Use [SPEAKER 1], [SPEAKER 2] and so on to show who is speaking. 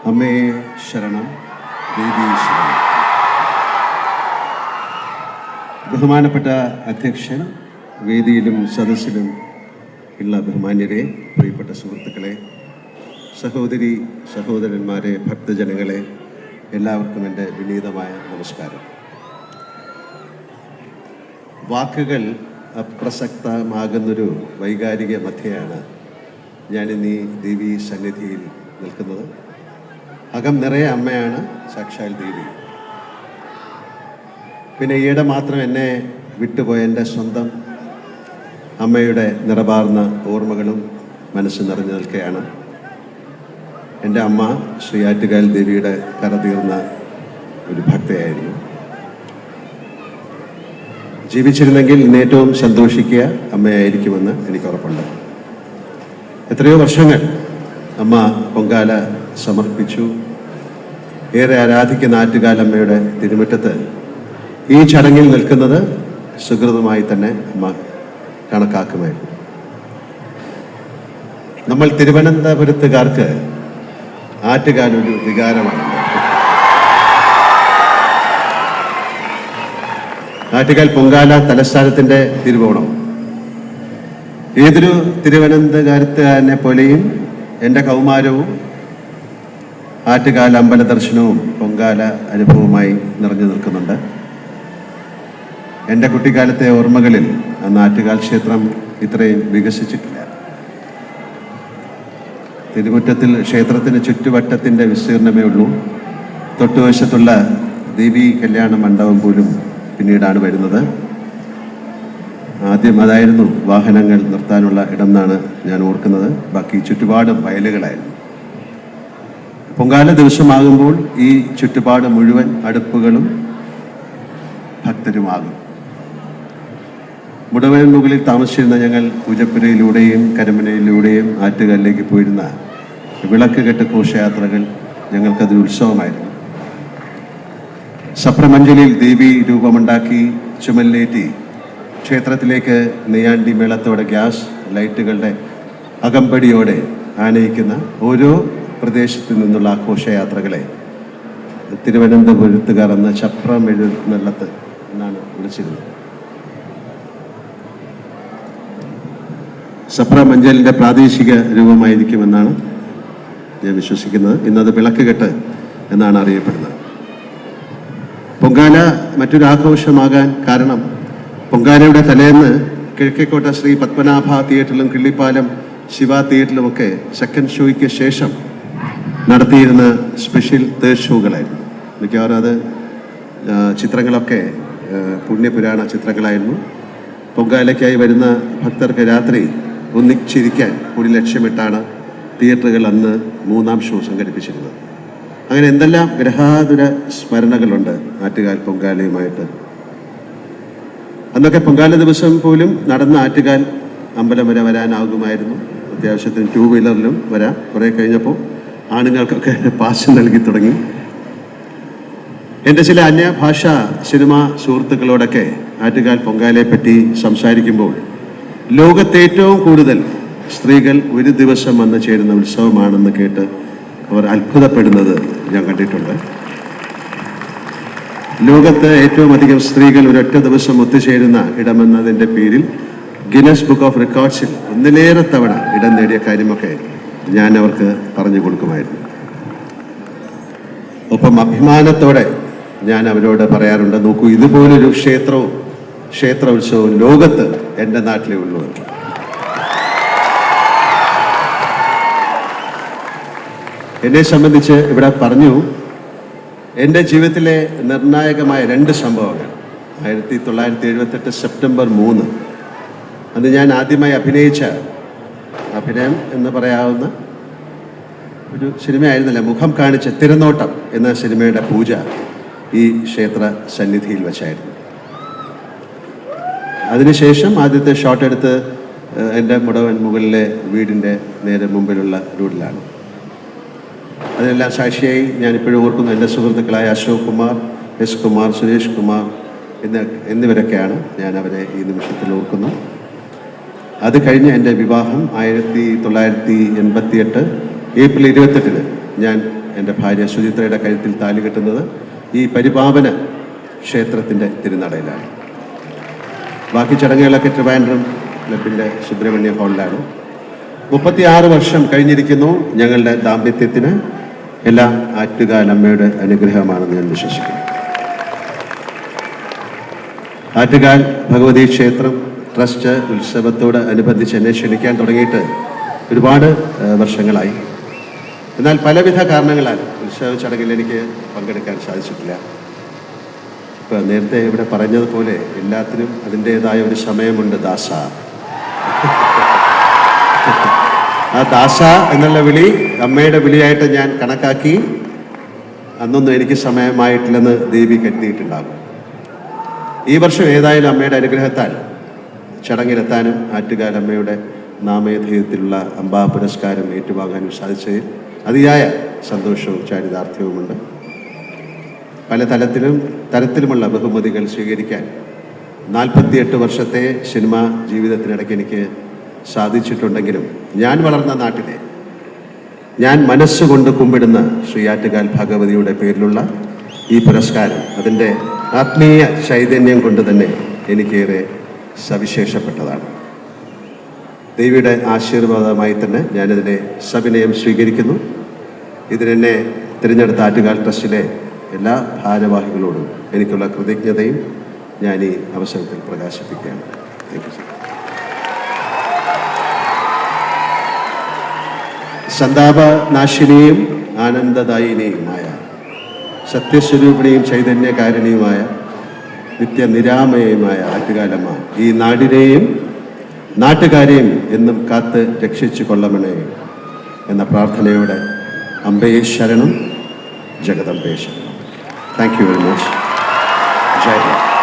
[SPEAKER 1] അമ്മേ ശരണം, ദേവി ശരണം. ബഹുമാനപ്പെട്ട അധ്യക്ഷൻ, വേദിയിലും സദസ്സിലും ഉള്ള ബഹുമാന്യരെ, പ്രിയപ്പെട്ട സുഹൃത്തുക്കളെ, സഹോദരി സഹോദരന്മാരെ, ഭക്തജനങ്ങളെ, എല്ലാവർക്കും എൻ്റെ വിനീതമായ നമസ്കാരം. വാക്കുകൾ അപ്രസക്തമാകുന്നൊരു വൈകാരിക മധ്യയാണ് ഞാനിന്നീ ദേവി സന്നിധിയിൽ നിൽക്കുന്നത്. അകം നിറയെ അമ്മയാണ് സാക്ഷാൽ ദേവി. പിന്നെ ഈയിടെ മാത്രം എന്നെ വിട്ടുപോയ എൻ്റെ സ്വന്തം അമ്മയുടെ നിറപാർന്ന ഓർമ്മകളും മനസ്സ് നിറഞ്ഞു നിൽക്കുകയാണ്. എൻ്റെ അമ്മ ശ്രീ ആറ്റുകാൽ ദേവിയുടെ കരതീർന്ന ഒരു ഭക്തയായിരുന്നു. ജീവിച്ചിരുന്നെങ്കിൽ ഇന്ന് ഏറ്റവും സന്തോഷിക്കുക അമ്മയായിരിക്കുമെന്ന് എനിക്ക് ഉറപ്പുണ്ട്. എത്രയോ വർഷങ്ങൾ അമ്മ പൊങ്കാല സമർപ്പിച്ചു. ഏറെ ആരാധിക്കുന്ന ആറ്റുകാലമ്മയുടെ തിരുമുറ്റത്ത് ഈ ചടങ്ങിൽ നിൽക്കുന്നത് സുഹൃതമായി തന്നെ അമ്മ കണക്കാക്കുമായിരുന്നു. നമ്മൾ തിരുവനന്തപുരത്തുകാർക്ക് ആറ്റുകാൽ ഒരു വികാരമാണ്. ആറ്റുകാൽ പൊങ്കാല തലസ്ഥാനത്തിൻ്റെ തിരുവോണം. ഏതൊരു തിരുവനന്തപുരത്തുകാരനെ പോലെയും എൻ്റെ കൗമാരവും ആറ്റുകാൽ അമ്പല ദർശനവും പൊങ്കാല അനുഭവമായി നിറഞ്ഞു നിൽക്കുന്നുണ്ട്. എൻ്റെ കുട്ടിക്കാലത്തെ ഓർമ്മകളിൽ അന്ന് ആറ്റുകാൽ ക്ഷേത്രം ഇത്രയും വികസിച്ചിട്ടില്ല. തിരുമുറ്റത്തിൽ ക്ഷേത്രത്തിന് ചുറ്റുവട്ടത്തിൻ്റെ വിസ്തീർണമേ ഉള്ളൂ. തൊട്ടുവശത്തുള്ള ദേവി കല്യാണ മണ്ഡപം പോലും പിന്നീടാണ് വരുന്നത്. ആദ്യം അതായിരുന്നു വാഹനങ്ങൾ നിർത്താനുള്ള ഇടം എന്നാണ് ഞാൻ ഓർക്കുന്നത്. ബാക്കി ചുറ്റുപാടും വയലുകളായിരുന്നു. പൊങ്കാല ദിവസമാകുമ്പോൾ ഈ ചുറ്റുപാട് മുഴുവൻ അടുപ്പുകളും ഭക്തരുമാകും. മുടവൻ മുകളിൽ താമസിച്ചിരുന്ന ഞങ്ങൾ പൂജപ്പുരയിലൂടെയും കരമനയിലൂടെയും ആറ്റുകാലിലേക്ക് പോയിരുന്ന വിളക്ക് കെട്ട് ഘോഷയാത്രകൾ ഞങ്ങൾക്കതൊരു ഉത്സവമായിരുന്നു. സപ്രമഞ്ജലിയിൽ ദേവി രൂപമുണ്ടാക്കി ചുമലിലേറ്റി ക്ഷേത്രത്തിലേക്ക് നെയ്യാണ്ടി മേളത്തോടെ ഗ്യാസ് ലൈറ്റുകളുടെ അകമ്പടിയോടെ ആനയിക്കുന്ന ഓരോ പ്രദേശത്തു നിന്നുള്ള ആഘോഷയാത്രകളെ തിരുവനന്തപുരത്തുകാർ എന്ന ചപ്രമെഴുന്നള്ളത്ത് എന്നാണ് വിളിച്ചിരുന്നത്. സപ്രമഞ്ജലിൻ്റെ പ്രാദേശിക രൂപമായിരിക്കുമെന്നാണ് ഞാൻ വിശ്വസിക്കുന്നത്. ഇന്നത് വിളക്ക് കെട്ട് എന്നാണ് അറിയപ്പെടുന്നത്. പൊങ്കാല മറ്റൊരാഘോഷമാകാൻ കാരണം പൊങ്കാലയുടെ തലേന്ന് കിഴക്കേക്കോട്ട ശ്രീ പത്മനാഭ തിയേറ്ററിലും കിള്ളിപ്പാലം ശിവ തിയേറ്ററിലുമൊക്കെ സെക്കൻഡ് ഷോയ്ക്ക് ശേഷം നടത്തിയിരുന്ന സ്പെഷ്യൽ തേർഡ് ഷോകളായിരുന്നു. മിക്കവാറും അത് ചിത്രങ്ങളൊക്കെ പുണ്യപുരാണ ചിത്രങ്ങളായിരുന്നു. പൊങ്കാലയ്ക്കായി വരുന്ന ഭക്തർക്ക് രാത്രി ഒന്നിച്ചിരിക്കാൻ കൂടി ലക്ഷ്യമിട്ടാണ് തിയേറ്ററുകൾ അന്ന് 3ാം ഷോ സംഘടിപ്പിച്ചിരുന്നത്. അങ്ങനെ എന്തെല്ലാം ഗ്രഹാതുര സ്മരണകളുണ്ട് ആറ്റുകാൽ പൊങ്കാലയുമായിട്ട്. അന്നൊക്കെ പൊങ്കാല ദിവസം പോലും നടന്ന ആറ്റുകാൽ അമ്പലം വരെ വരാനാകുമായിരുന്നു. അത്യാവശ്യത്തിന് 2 വീലറിലും വരാം. കുറേ കഴിഞ്ഞപ്പോൾ ആണുങ്ങൾക്കൊക്കെ പാസ് നൽകി തുടങ്ങി. എൻ്റെ ചില അന്യഭാഷാ സിനിമാ സുഹൃത്തുക്കളോടൊക്കെ ആറ്റുകാൽ പൊങ്കാലയെപ്പറ്റി സംസാരിക്കുമ്പോൾ ലോകത്തെ ഏറ്റവും കൂടുതൽ സ്ത്രീകൾ ഒരു ദിവസം വന്ന് ചേരുന്ന ഉത്സവമാണെന്ന് കേട്ട് അവർ അത്ഭുതപ്പെടുന്നത് ഞാൻ കണ്ടിട്ടുണ്ട്. ലോകത്ത് ഏറ്റവും അധികം സ്ത്രീകൾ ഒരൊറ്റ ദിവസം ഒത്തുചേരുന്ന ഇടമെന്നതിൻ്റെ പേരിൽ ഗിന്നസ് ബുക്ക് ഓഫ് റെക്കോർഡ്സിൽ 1ലേറെ തവണ ഇടം നേടിയ കാര്യമൊക്കെ ഞാൻ അവർക്ക് പറഞ്ഞു കൊടുക്കുമായിരുന്നു. ഒപ്പം അഭിമാനത്തോടെ ഞാൻ അവരോട് പറയാറുണ്ട്, നോക്കൂ, ഇതുപോലൊരു ക്ഷേത്ര ഉത്സവവും ലോകത്ത് എൻ്റെ നാട്ടിലേ ഉള്ളൂ. എന്നെ സംബന്ധിച്ച് ഇവിടെ പറഞ്ഞു, എൻ്റെ ജീവിതത്തിലെ നിർണായകമായ 2 സംഭവങ്ങൾ. 1978 സെപ്റ്റംബർ 3 അന്ന് ഞാൻ ആദ്യമായി അഭിനയിച്ച അഭിനയം എന്ന് പറയാവുന്ന ഒരു സിനിമയായിരുന്നില്ല, മുഖം കാണിച്ച തിരനോട്ടം എന്ന സിനിമയുടെ പൂജ ഈ ക്ഷേത്ര സന്നിധിയിൽ വെച്ചായിരുന്നു. അതിനുശേഷം ആദ്യത്തെ ഷോട്ട് എടുത്ത് എൻ്റെ മുടവൻ മുകളിലെ വീടിൻ്റെ നേരെ മുമ്പിലുള്ള റോഡിലാണ്. അതിനെല്ലാം സാക്ഷിയായി ഞാനിപ്പോഴും ഓർക്കുന്നു എൻ്റെ സുഹൃത്തുക്കളായ അശോക് കുമാർ, എസ് കുമാർ, സുരേഷ് കുമാർ എന്നിവരൊക്കെയാണ് ഞാൻ അവരെ ഈ നിമിഷത്തിൽ ഓർക്കുന്നു. അത് കഴിഞ്ഞ് എൻ്റെ വിവാഹം 1988 ഏപ്രിൽ 28-ന് ഞാൻ എൻ്റെ ഭാര്യ സുചിത്രയുടെ കഴുത്തിൽ താലി കെട്ടുന്നത് ഈ പരിപാവന ക്ഷേത്രത്തിൻ്റെ തിരുനടയിലാണ്. ബാക്കി ചടങ്ങുകളൊക്കെ ട്രിവാൻഡ്രം ക്ലബിൻ്റെ സുബ്രഹ്മണ്യ ഹാളിലാണ്. 36 വർഷം കഴിഞ്ഞിരിക്കുന്നു. ഞങ്ങളുടെ ദാമ്പത്യത്തിന് എല്ലാം ആറ്റുകാൽ അമ്മയുടെ അനുഗ്രഹമാണെന്ന് ഞാൻ വിശ്വസിക്കുന്നു. ആറ്റുകാൽ ഭഗവതി ക്ഷേത്രം ട്രസ്റ്റ് ഉത്സവത്തോട് അനുബന്ധിച്ച് എന്നെ ക്ഷണിക്കാൻ തുടങ്ങിയിട്ട് ഒരുപാട് വർഷങ്ങളായി. എന്നാൽ പലവിധ കാരണങ്ങളാൽ ഉത്സവ ചടങ്ങിൽ എനിക്ക് പങ്കെടുക്കാൻ സാധിച്ചിട്ടില്ല. ഇപ്പം നേരത്തെ ഇവിടെ പറഞ്ഞതുപോലെ എല്ലാത്തിനും അതിൻ്റേതായ ഒരു സമയമുണ്ട് ദാസ. ആ ദാസ എന്നുള്ള വിളി അമ്മയുടെ വിളിയായിട്ട് ഞാൻ കണക്കാക്കി. അന്നൊന്നും എനിക്ക് സമയമായിട്ടില്ലെന്ന് ദേവി കരുതിയിട്ടുണ്ടാകും. ഈ വർഷം ഏതായാലും അമ്മയുടെ അനുഗ്രഹത്താൽ ചടങ്ങിലെത്താനും ആറ്റുകാൽ അമ്മയുടെ നാമധേയത്തിലുള്ള അംബാ പുരസ്കാരം ഏറ്റുവാങ്ങാനും സാധിച്ചതിൽ അതിയായ സന്തോഷവും ചാരിതാർത്ഥ്യവുമുണ്ട്. പല തരത്തിലുമുള്ള ബഹുമതികൾ സ്വീകരിക്കാൻ 48 വർഷത്തെ സിനിമാ ജീവിതത്തിനിടയ്ക്ക് എനിക്ക് സാധിച്ചിട്ടുണ്ടെങ്കിലും ഞാൻ വളർന്ന നാട്ടിലെ, ഞാൻ മനസ്സുകൊണ്ട് കുമ്പിടുന്ന ശ്രീ ആറ്റുകാൽ ഭഗവതിയുടെ പേരിലുള്ള ഈ പുരസ്കാരം അതിൻ്റെ ആത്മീയ ചൈതന്യം കൊണ്ട് തന്നെ എനിക്കേറെ സവിശേഷപ്പെട്ടതാണ്. ദേവിയുടെ ആശീർവാദമായി തന്നെ ഞാനിതിനെ സവിനയം സ്വീകരിക്കുന്നു. ഇതിനെന്നെ തിരഞ്ഞെടുത്ത ആറ്റുകാൽ ട്രസ്റ്റിലെ എല്ലാ ഭാരവാഹികളോടും എനിക്കുള്ള കൃതജ്ഞതയും ഞാൻ ഈ അവസരത്തിൽ പ്രകാശിപ്പിക്കുകയാണ്. Thank you sir. സന്താപനാശിനിയും ആനന്ദദായിനിയുമായ സത്യസ്വരൂപിണിയും ചൈതന്യകാരിണിയുമായ നിത്യനിരാമയുമായ ആറ്റുകാലമ്മ ഈ നാടിനെയും നാട്ടുകാരെയും എന്നും കാത്ത് രക്ഷിച്ചു കൊള്ളമണേ എന്ന പ്രാർത്ഥനയോടെ അംബേ ശരണം, ജഗദംബേ ശരണം. Thank you very much. ജയ് ഹിന്ദ്.